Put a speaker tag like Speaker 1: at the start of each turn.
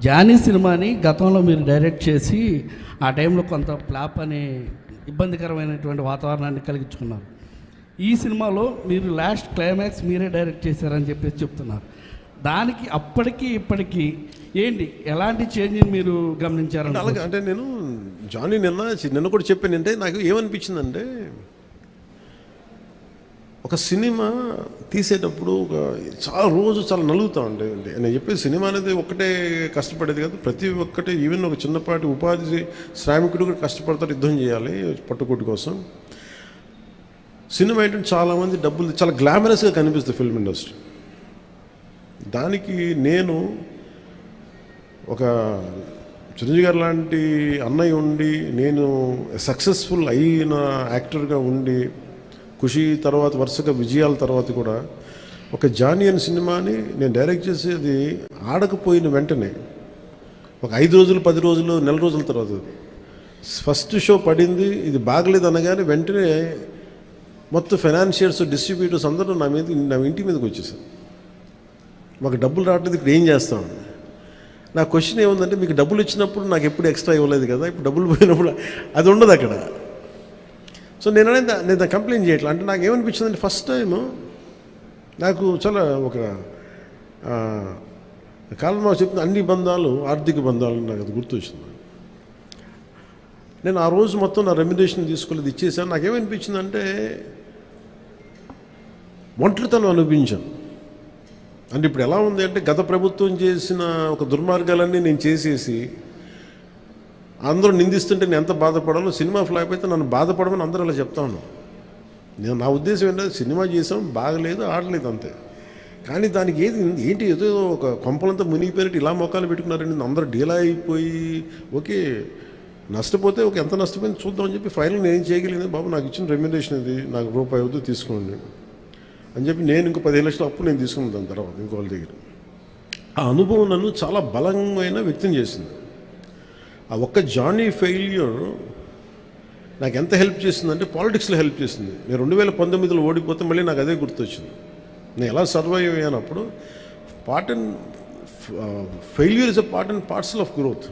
Speaker 1: Johnny సినిమాని గతంలో మీరు డైరెక్ట్ చేసి ఆ టైంలో కొంత ఫ్లాప్ అనే ఇబ్బందికరమైనటువంటి వాతావరణాన్ని కలిగించుకున్నారు. ఈ సినిమాలో మీరు లాస్ట్ క్లైమాక్స్ మీరే డైరెక్ట్ చేశారని చెప్పేసి చెప్తున్నారు. దానికి అప్పటికి ఇప్పటికీ ఏంటి ఎలాంటి చేంజ్ మీరు గమనించారంటే?
Speaker 2: అలాగే అంటే నేను జానీ నిన్న కూడా చెప్పాను. అంటే నాకు ఏమనిపించిందంటే, ఒక సినిమా తీసేటప్పుడు చాలా నలుగుతూ ఉండే. నేను చెప్పేది సినిమా అనేది ఒక్కటే కష్టపడేది కాదు. ప్రతి ఒక్కటి ఈవెన్ ఒక చిన్నపాటి ఉపాధి శ్రామికుడు కూడా కష్టపడతాడు, యుద్ధం చేయాలి పట్టుకోటి కోసం. సినిమా ఏంటంటే చాలామంది డబ్బులు చాలా గ్లామరస్గా కనిపిస్తుంది ఫిల్మ్ ఇండస్ట్రీ. దానికి నేను ఒక చిరంజీవి గారు లాంటి అన్నయ్య ఉండి, నేను సక్సెస్ఫుల్ అయిన యాక్టర్గా ఉండి, ఖుషి తర్వాత వరుసగా విజయాల తర్వాత కూడా ఒక జానీ అనే సినిమాని నేను డైరెక్ట్ చేసేది ఆడకపోయిన వెంటనే ఒక 5 రోజులు 10 రోజులు నెల రోజుల తర్వాత ఫస్ట్ షో పడింది. ఇది బాగలేదు అనగానే వెంటనే మొత్తం ఫైనాన్షియర్స్ డిస్ట్రిబ్యూటర్స్ అందరూ నా ఇంటి మీదకి వచ్చేసారు. మాకు డబ్బులు రావట్లేదు, ఇప్పుడు ఏం చేస్తామని. నా క్వశ్చన్ ఏముందంటే, మీకు డబ్బులు ఇచ్చినప్పుడు నాకు ఎప్పుడు ఎక్స్ట్రా ఇవ్వలేదు కదా, ఇప్పుడు డబ్బులు పోయినప్పుడు అది ఉండదు అక్కడ. సో నేను కంప్లైంట్ చేయట్లా. అంటే నాకు ఏమనిపించిందంటే, ఫస్ట్ టైము నాకు చాలా ఒక కాలంలో చెప్తున్న అన్ని బంధాలు ఆర్థిక బంధాలు నాకు అది గుర్తొచ్చింది. నేను ఆ రోజు మొత్తం నా రెమ్యునరేషన్ తీసుకోలేదు, ఇచ్చేసాను. నాకేమనిపించిందంటే, ఒంటరితనం అనిపించాను. అంటే ఇప్పుడు ఎలా ఉంది అంటే, గత ప్రభుత్వం చేసిన ఒక దుర్మార్గాలన్నీ నేను చేసేసి అందరూ నిందిస్తుంటే నేను ఎంత బాధపడాలో, సినిమా ఫ్లాప్ అయితే నన్ను బాధపడమని అందరూ అలా చెప్తాను. నా ఉద్దేశం ఏంటంటే, సినిమా చేసాం, బాగలేదు, ఆడలేదు అంతే. కానీ దానికి ఏంటి ఏదో ఒక కొంపలంతా మునిగిపోయినట్టు ఇలా మొక్కలు పెట్టుకున్నారండి. అందరూ డీలా అయిపోయి, ఓకే నష్టపోతే ఎంత నష్టపోయింది చూద్దామని చెప్పి ఫైనల్ నేను ఏం చేయగలిగింది, బాబు నాకు ఇచ్చిన రెమ్యునరేషన్ ఇది, నాకు రూపాయి అవుతూ తీసుకోండి అని చెప్పి నేను ఇంకో 15 లక్షల అప్పు నేను తీసుకున్నాను. దాని తర్వాత ఇంకోళ్ళ దగ్గర ఆ అనుభవం నన్ను చాలా బలమైన వ్యక్తం చేసింది. ఆ ఒక్క జానీ ఫెయిల్యూర్ నాకు ఎంత హెల్ప్ చేసిందంటే, పాలిటిక్స్లో హెల్ప్ చేసింది. నేను 2019లో ఓడిపోతే మళ్ళీ నాకు అదే గుర్తొచ్చింది. నేను ఎలా సర్వైవ్ అయ్యానప్పుడు. Failure is a part and parcel of growth.